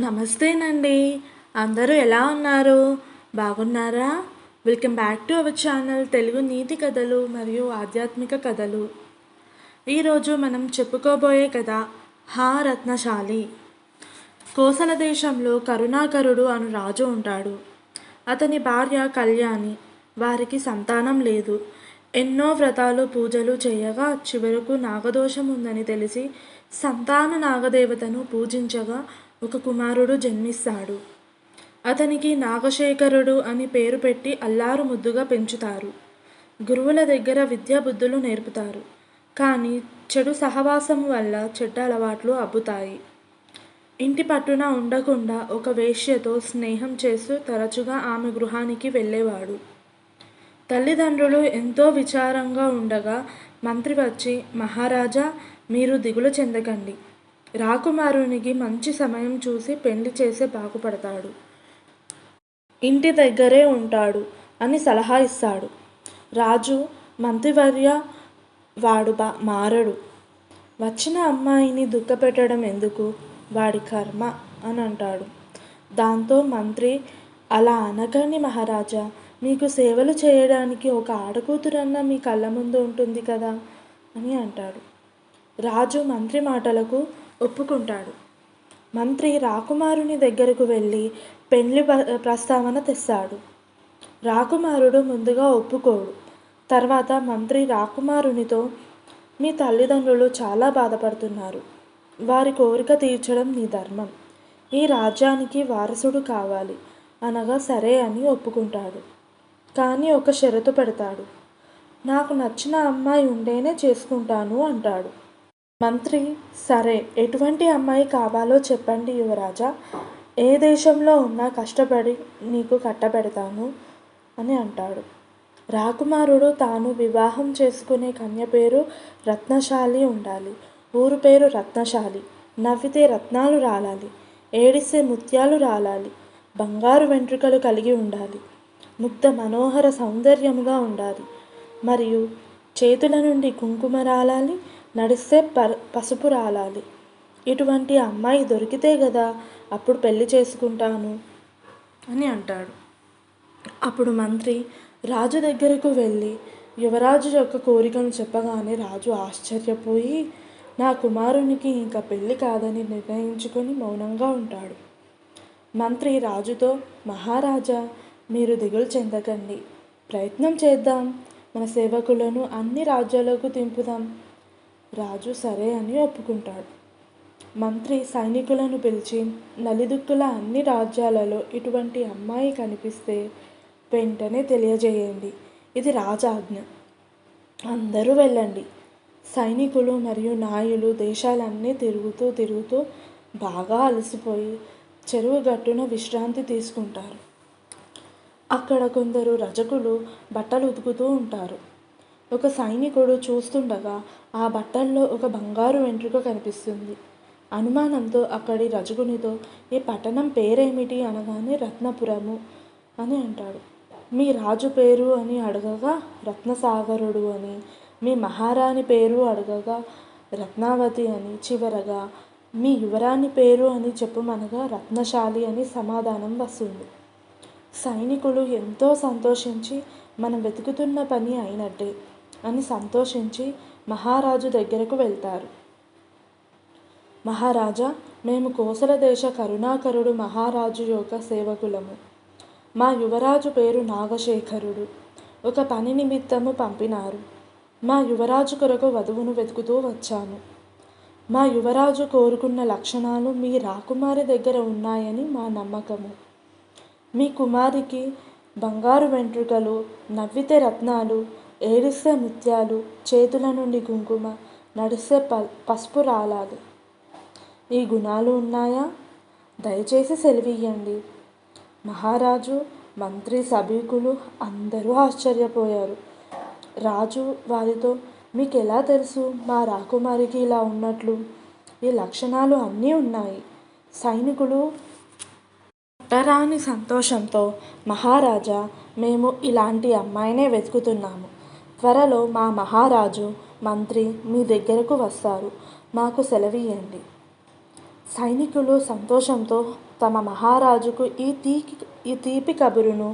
నమస్తేనండి. అందరూ ఎలా ఉన్నారు? బాగున్నారా? Welcome back to our channel Telugu నీతి కథలు మరియు ఆధ్యాత్మిక కథలు. ఈరోజు మనం చెప్పుకోబోయే కథ హా రత్నశాలి. కోసల దేశంలో కరుణాకరుడు అను రాజు ఉంటాడు. అతని భార్య కళ్యాణి. వారికి సంతానం లేదు. ఎన్నో వ్రతాలు పూజలు చేయగా చివరకు నాగదోషం ఉందని తెలిసి సంతాన నాగదేవతను పూజించగా ఒక కుమారుడు జన్మిస్తాడు. అతనికి నాగశేఖరుడు అని పేరు పెట్టి అల్లారు ముద్దుగా పెంచుతారు. గురువుల దగ్గర విద్యాబుద్ధులు నేర్పుతారు. కానీ చెడు సహవాసం వల్ల చెడ్డ అలవాట్లు అబ్బుతాయి. ఇంటి పట్టున ఉండకుండా ఒక వేశ్యతో స్నేహం చేస్తూ తరచుగా ఆమె గృహానికి వెళ్ళేవాడు. తల్లిదండ్రులు ఎంతో విచారంగా ఉండగా మంత్రి వచ్చి, మహారాజా, మీరు దిగులు చెందకండి. రాకుమారునికి మంచి సమయం చూసి పెళ్లి చేసే బాగుపడతాడు. ఇంటి దగ్గరే ఉంటాడు అని సలహా ఇస్తాడు. రాజు, మంత్రివర్య, వాడు మారడు. వచ్చిన అమ్మాయిని దుఃఖపెట్టడం ఎందుకు? వాడి కర్మ అని అంటాడు. దాంతో మంత్రి, అలా అనకండి మహారాజా, మీకు సేవలు చేయడానికి ఒక ఆడకూతురన్న మీ కళ్ళ ముందు ఉంటుంది కదా అని అంటాడు. రాజు మంత్రి మాటలకు ఒప్పుకుంటాడు. మంత్రి రాకుమారుని దగ్గరకు వెళ్ళి పెళ్లి ప్రస్తావన తెస్తాడు. రాకుమారుడు ముందుగా ఒప్పుకోడు. తర్వాత మంత్రి రాకుమారునితో, మీ తల్లిదండ్రులు చాలా బాధపడుతున్నారు. వారి కోరిక తీర్చడం నీ ధర్మం. ఈ రాజ్యానికి వారసుడు కావాలి అనగా సరే అని ఒప్పుకుంటాడు. కానీ ఒక షరతు పెడతాడు. నాకు నచ్చిన అమ్మాయి ఉంటేనే చేసుకుంటాను అంటాడు. మంత్రి, సరే, ఎటువంటి అమ్మాయి కావాలో చెప్పండి యువరాజా. ఏ దేశంలో ఉన్నా కష్టపడి నీకు కట్టబెడతాను అని అంటాడు. రాకుమారుడు తాను వివాహం చేసుకునే కన్య పేరు రత్నశాలి ఉండాలి. ఊరు పేరు రత్నశాలి. నవ్వితే రత్నాలు రాలాలి. ఏడిస్తే ముత్యాలు రాలాలి. బంగారు వెంట్రుకలు కలిగి ఉండాలి. ముగ్ధ మనోహర సౌందర్యముగా ఉండాలి. మరియు చేతుల నుండి కుంకుమ రాలాలి. నడిస్తే పసుపు రాలాలి. ఇటువంటి అమ్మాయి దొరికితే కదా అప్పుడు పెళ్లి చేసుకుంటాను అని అంటాడు. అప్పుడు మంత్రి రాజు దగ్గరకు వెళ్ళి యువరాజు యొక్క కోరికను చెప్పగానే రాజు ఆశ్చర్యపోయి నా కుమారునికి ఇంకా పెళ్లి కాదని నిర్ణయించుకొని మౌనంగా ఉంటాడు. మంత్రి రాజుతో, మహారాజా, మీరు దిగులు చెందకండి. ప్రయత్నం చేద్దాం. మన సేవకులను అన్ని రాజ్యాలకు తింపుదాం. రాజు సరే అని ఒప్పుకుంటాడు. మంత్రి సైనికులను పిలిచి నలుదిక్కుల అన్ని రాజ్యాలలో ఇటువంటి అమ్మాయి కనిపిస్తే వెంటనే తెలియజేయండి. ఇది రాజాజ్ఞ. అందరూ వెళ్ళండి. సైనికులు మరియు నాయులు దేశాలన్నీ తిరుగుతూ బాగా అలసిపోయి చెరువు గట్టున విశ్రాంతి తీసుకుంటారు. అక్కడ కొందరు రజకులు బట్టలు ఉతుకుతూ ఉంటారు. ఒక సైనికుడు చూస్తుండగా ఆ బట్టల్లో ఒక బంగారు వెంట్రుక కనిపిస్తుంది. అనుమానంతో అక్కడి రజకునితో, ఈ పట్టణం పేరేమిటి అనగానే రత్నపురము అని అంటాడు. మీ రాజు పేరు అని అడగగా రత్నసాగరుడు అని, మీ మహారాణి పేరు అడగగా రత్నావతి అని, చివరగా మీ యువరాణి పేరు అని చెప్పమనగా రత్నశాలి అని సమాధానం వస్తుంది. సైనికులు ఎంతో సంతోషించి మనం వెతుకుతున్న పని అయినట్టే అని సంతోషించి మహారాజు దగ్గరకు వెళ్తారు. మహారాజా, మేము కోసల దేశ కరుణాకరుడు మహారాజు యొక్క సేవకులము. మా యువరాజు పేరు నాగశేఖరుడు. ఒక పని నిమిత్తము పంపినారు. మా యువరాజు కొరకు వధువును వెతుకుతూ వచ్చాను. మా యువరాజు కోరుకున్న లక్షణాలు మీ రాకుమారి దగ్గర ఉన్నాయని మా నమ్మకము. మీ కుమారికి బంగారు వెంట్రుకలు, నవ్వితే రత్నాలు, ఏడిస్తే ముత్యాలు, చేతుల నుండి కుంకుమ, నడిస్తే పసుపు రాలాలి. ఈ గుణాలు ఉన్నాయా? దయచేసి సెలవియ్యండి. మహారాజు, మంత్రి, సభికులు అందరూ ఆశ్చర్యపోయారు. రాజు వారితో, మీకు ఎలా తెలుసు మా రాకుమారికి ఇలా ఉన్నట్లు? ఈ లక్షణాలు అన్నీ ఉన్నాయి. సైనికులు పట్టరాని సంతోషంతో, మహారాజా, మేము ఇలాంటి అమ్మాయినే వెతుకుతున్నాము. త్వరలో మా మహారాజు, మంత్రి మీ దగ్గరకు వస్తారు. మాకు సెలవియ్యండి. సైనికులు సంతోషంతో తమ మహారాజుకు ఈ తీపి కబురును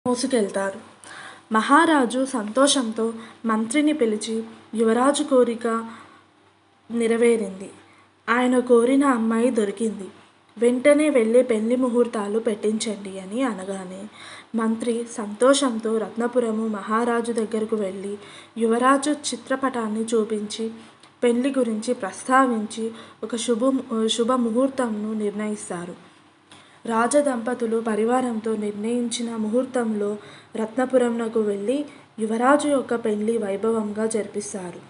మోసుకెళ్తారు. మహారాజు సంతోషంతో మంత్రిని పిలిచి యువరాజు కోరిక నెరవేరింది, ఆయన కోరిన అమ్మాయి దొరికింది, వెంటనే వెళ్ళి పెళ్లి ముహూర్తాలు పెట్టించండి అని అనగానే మంత్రి సంతోషంతో రత్నపురము మహారాజు దగ్గరకు వెళ్ళి యువరాజు చిత్రపటాన్ని చూపించి పెళ్లి గురించి ప్రస్తావించి ఒక శుభ ముహూర్తంను నిర్ణయిస్తారు. రాజదంపతులు పరివారంతో నిర్ణయించిన ముహూర్తంలో రత్నపురంనకు వెళ్ళి యువరాజు యొక్క పెళ్లి వైభవంగా జరిపిస్తారు.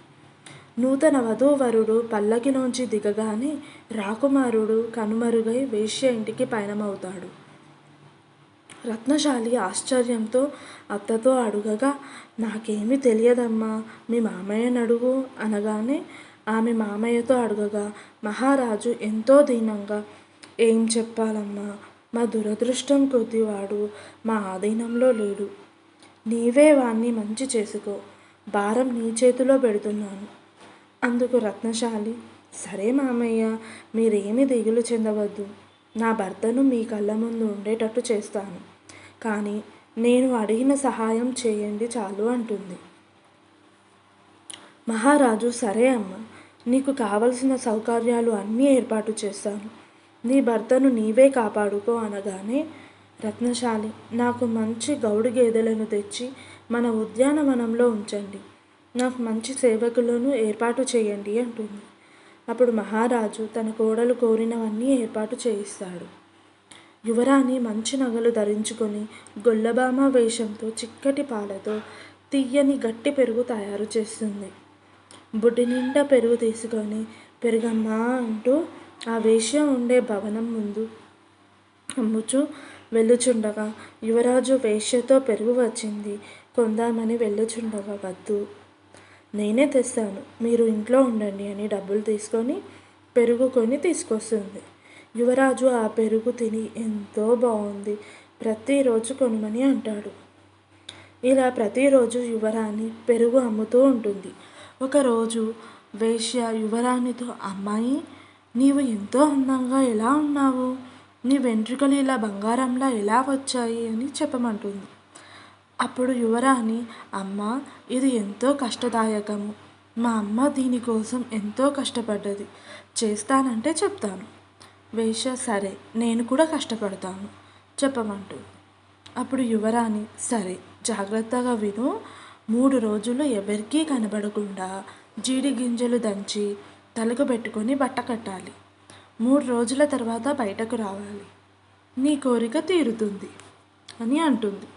నూతన వధూవరుడు పల్లకిలోంచి దిగగానే రాకుమారుడు కనుమరుగై వేశ్య ఇంటికి పయనమవుతాడు. రత్నశాలి ఆశ్చర్యంతో అత్తతో అడుగగా, నాకేమీ తెలియదమ్మా, మీ మామయ్యను అడుగు అనగానే ఆమె మామయ్యతో అడగగా మహారాజు ఎంతో దీనంగా, ఏం చెప్పాలమ్మా, మా దురదృష్టం కొద్దీ వాడు మా ఆధీనంలో లేడు. నీవే వాణ్ణి మంచి చేసుకో, భారం నీ చేతిలో పెడుతున్నాను. అందుకు రత్నశాలి, సరే మామయ్య, మీరేమీ దిగులు చెందవద్దు, నా భర్తను మీ కళ్ళ ముందు ఉండేటట్టు చేస్తాను, కానీ నేను అడిగిన సహాయం చేయండి చాలు అంటుంది. మహారాజు, సరే అమ్మ, నీకు కావలసిన సౌకర్యాలు అన్నీ ఏర్పాటు చేస్తాను, నీ భర్తను నీవే కాపాడుకో అనగానే రత్నశాలి, నాకు మంచి గౌడు గేదెలను తెచ్చి మన ఉద్యానవనంలో ఉంచండి, నాకు మంచి సేవకులను ఏర్పాటు చేయండి అంటుంది. అప్పుడు మహారాజు తన కోడలు కోరినవన్నీ ఏర్పాటు చేయిస్తాడు. యువరాణి మంచి నగలు ధరించుకొని గొల్లబామ వేషంతో చిక్కటి పాలతో తీయని గట్టి పెరుగు తయారు చేస్తుంది. బుడ్డి నిండా పెరుగు తీసుకొని పెరుగమ్మా అంటూ ఆ వేశ్య ఉండే భవనం ముందు అమ్ముచూ వెళ్ళుచుండగా యువరాజు వేశ్యతో పెరుగు వచ్చింది కొందామని వెళ్ళుచుండగా, వద్దు, నేనే తెస్తాను, మీరు ఇంట్లో ఉండండి అని డబ్బులు తీసుకొని పెరుగు కొని తీసుకొస్తుంది. యువరాజు ఆ పెరుగు తిని ఎంతో బాగుంది, ప్రతిరోజు కొనుమని అంటాడు. ఇలా ప్రతిరోజు యువరాణి పెరుగు అమ్ముతూ ఉంటుంది. ఒకరోజు వేశ్య యువరాణితో, అమ్మాయి, నీవు ఎంతో అందంగా ఎలా ఉన్నావు, నీ వెంట్రుకలు ఇలా బంగారంలా ఎలా వచ్చాయి అని చెప్పమంటుంది. అప్పుడు యువరాణి, అమ్మ, ఇది ఎంతో కష్టదాయకము, మా అమ్మ దీనికోసం ఎంతో కష్టపడ్డది, చేస్తానంటే చెప్తాను. వేశ్య, సరే, నేను కూడా కష్టపడతాను చెప్పమంటుంది. అప్పుడు యువరాణి, సరే, జాగ్రత్తగా విను, 3 రోజులు ఎవరికీ కనబడకుండా జీడి గింజలు దంచి తలకు పెట్టుకొని బట్ట కట్టాలి, 3 రోజుల తర్వాత బయటకు రావాలి, నీ కోరిక తీరుతుంది అని అంటుంది.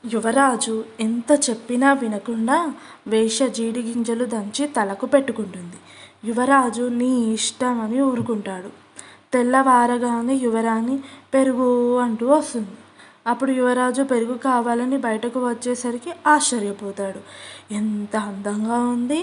యువరాజు ఎంత చెప్పినా వినకుండా వేశ్య జీడి గింజలు దంచి తలకు పెట్టుకుంటుంది. యువరాజు నీ ఇష్టం అని ఊరుకుంటాడు. తెల్లవారగానే యువరాణి పెరుగు అంటూ వస్తుంది. అప్పుడు యువరాజు పెరుగు కావాలని బయటకు వచ్చేసరికి ఆశ్చర్యపోతాడు. ఎంత అందంగా ఉంది,